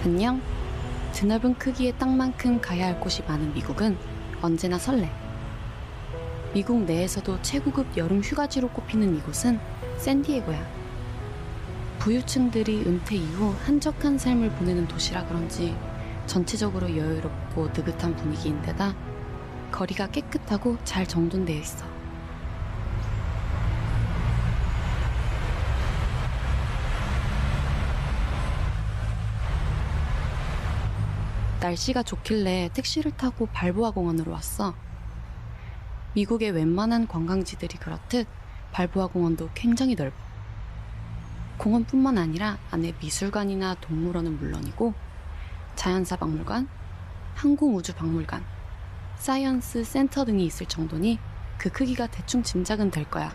안녕. 드넓은 크기의 땅만큼 가야 할 곳이 많은 미국은 언제나 설레. 미국 내에서도 최고급 여름 휴가지로 꼽히는 이곳은 샌디에고야. 부유층들이 은퇴 이후 한적한 삶을 보내는 도시라 그런지 전체적으로 여유롭고 느긋한 분위기인데다 거리가 깨끗하고 잘 정돈되어 있어. 날씨가 좋길래 택시를 타고 발보아 공원으로 왔어. 미국의 웬만한 관광지들이 그렇듯 발보아 공원도 굉장히 넓어. 공원뿐만 아니라 안에 미술관이나 동물원은 물론이고 자연사 박물관, 항공우주박물관, 사이언스 센터 등이 있을 정도니 그 크기가 대충 짐작은 될 거야.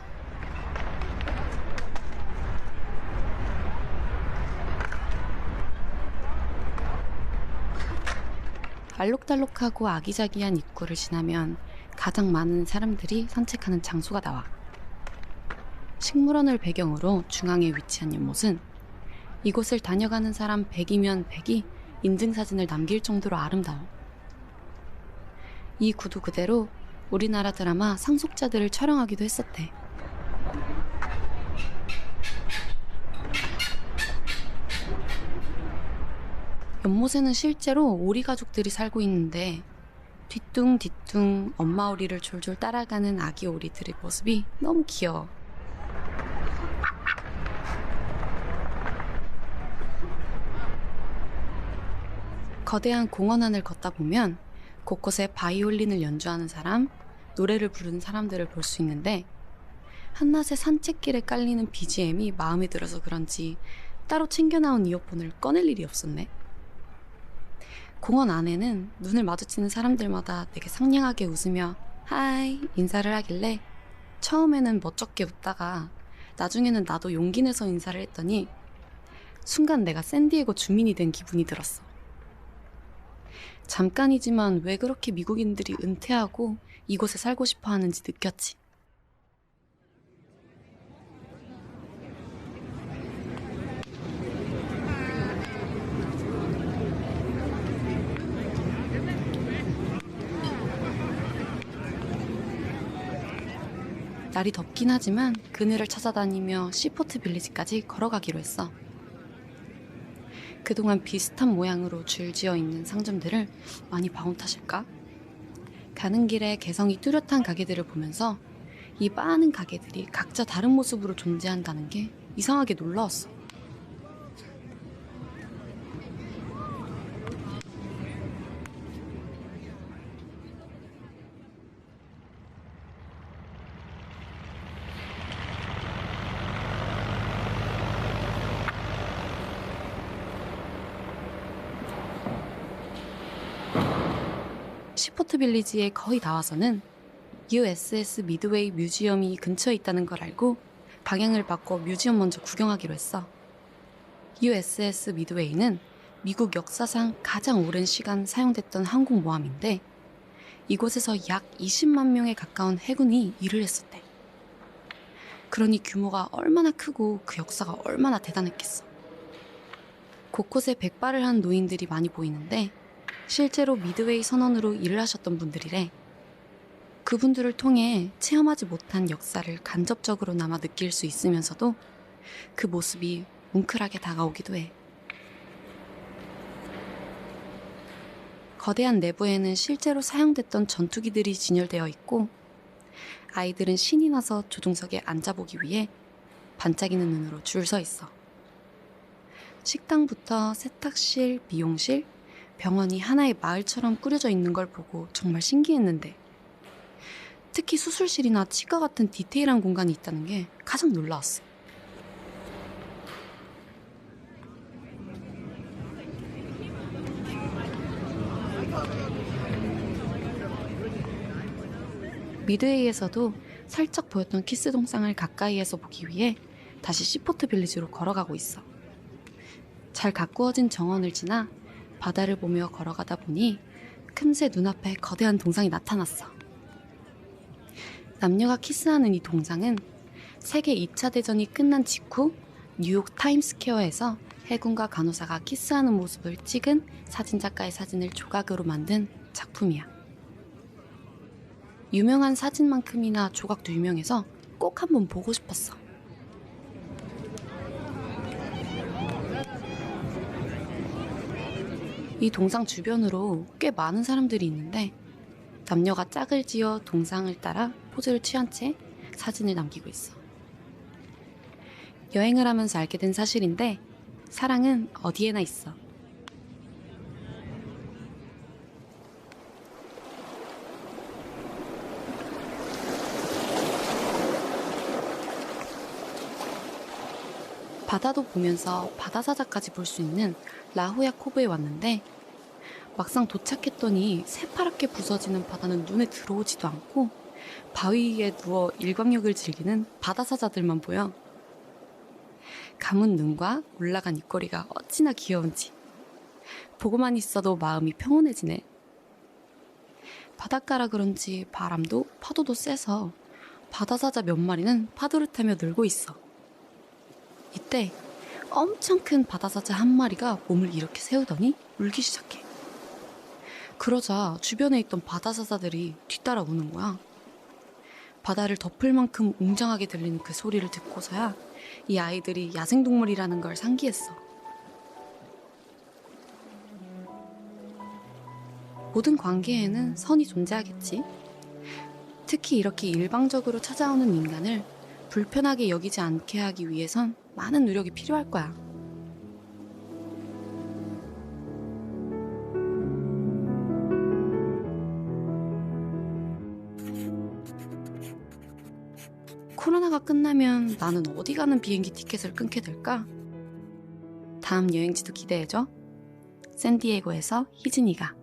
알록달록하고 아기자기한 입구를 지나면 가장 많은 사람들이 산책하는 장소가 나와. 식물원을 배경으로 중앙에 위치한 연못은 이곳을 다녀가는 사람 100이면 100이 인증사진을 남길 정도로 아름다워. 이 구도 그대로 우리나라 드라마 상속자들을 촬영하기도 했었대. 연못에는 실제로 오리 가족들이 살고 있는데 뒤뚱뒤뚱 엄마 오리를 졸졸 따라가는 아기 오리들의 모습이 너무 귀여워. 거대한 공원 안을 걷다 보면 곳곳에 바이올린을 연주하는 사람, 노래를 부르는 사람들을 볼 수 있는데 한낮에 산책길에 깔리는 BGM이 마음에 들어서 그런지 따로 챙겨 나온 이어폰을 꺼낼 일이 없었네. 공원 안에는 눈을 마주치는 사람들마다 되게 상냥하게 웃으며 하이 인사를 하길래 처음에는 멋쩍게 웃다가 나중에는 나도 용기 내서 인사를 했더니 순간 내가 샌디에고 주민이 된 기분이 들었어. 잠깐이지만 왜 그렇게 미국인들이 은퇴하고 이곳에 살고 싶어 하는지 느꼈지. 날이 덥긴 하지만 그늘을 찾아다니며 시포트 빌리지까지 걸어가기로 했어. 그동안 비슷한 모양으로 줄지어 있는 상점들을 많이 봐온 탓일까? 가는 길에 개성이 뚜렷한 가게들을 보면서 이 많은 가게들이 각자 다른 모습으로 존재한다는 게 이상하게 놀라웠어. 시포트 빌리지에 거의 나와서는 USS 미드웨이 뮤지엄이 근처에 있다는 걸 알고 방향을 바꿔 뮤지엄 먼저 구경하기로 했어. USS 미드웨이는 미국 역사상 가장 오랜 시간 사용됐던 항공모함인데 이곳에서 약 20만 명에 가까운 해군이 일을 했었대. 그러니 규모가 얼마나 크고 그 역사가 얼마나 대단했겠어. 곳곳에 백발을 한 노인들이 많이 보이는데 실제로 미드웨이 선원으로 일을 하셨던 분들이래. 그분들을 통해 체험하지 못한 역사를 간접적으로나마 느낄 수 있으면서도 그 모습이 뭉클하게 다가오기도 해. 거대한 내부에는 실제로 사용됐던 전투기들이 진열되어 있고 아이들은 신이 나서 조종석에 앉아보기 위해 반짝이는 눈으로 줄 서 있어. 식당부터 세탁실, 미용실, 병원이 하나의 마을처럼 꾸려져 있는 걸 보고 정말 신기했는데 특히 수술실이나 치과 같은 디테일한 공간이 있다는 게 가장 놀라웠어. 미드웨이에서도 살짝 보였던 키스 동상을 가까이에서 보기 위해 다시 시포트 빌리지로 걸어가고 있어. 잘 가꾸어진 정원을 지나 바다를 보며 걸어가다 보니 금세 눈앞에 거대한 동상이 나타났어. 남녀가 키스하는 이 동상은 세계 2차 대전이 끝난 직후 뉴욕 타임스퀘어에서 해군과 간호사가 키스하는 모습을 찍은 사진작가의 사진을 조각으로 만든 작품이야. 유명한 사진만큼이나 조각도 유명해서 꼭 한번 보고 싶었어. 이 동상 주변으로 꽤 많은 사람들이 있는데 남녀가 짝을 지어 동상을 따라 포즈를 취한 채 사진을 남기고 있어. 여행을 하면서 알게 된 사실인데 사랑은 어디에나 있어. 바다도 보면서 바다사자까지 볼 수 있는 라후야 코브에 왔는데 막상 도착했더니 새파랗게 부서지는 바다는 눈에 들어오지도 않고 바위 위에 누워 일광욕을 즐기는 바다사자들만 보여. 감은 눈과 올라간 입꼬리가 어찌나 귀여운지 보고만 있어도 마음이 평온해지네. 바닷가라 그런지 바람도 파도도 세서 바다사자 몇 마리는 파도를 타며 놀고 있어. 이때 엄청 큰 바다사자 한 마리가 몸을 이렇게 세우더니 울기 시작해. 그러자 주변에 있던 바다사자들이 뒤따라 우는 거야. 바다를 덮을 만큼 웅장하게 들리는 그 소리를 듣고서야 이 아이들이 야생동물이라는 걸 상기했어. 모든 관계에는 선이 존재하겠지. 특히 이렇게 일방적으로 찾아오는 인간을 불편하게 여기지 않게 하기 위해선 많은 노력이 필요할 거야. 코로나가 끝나면 나는 어디 가는 비행기 티켓을 끊게 될까? 다음 여행지도 기대해줘. 샌디에고에서 희진이가.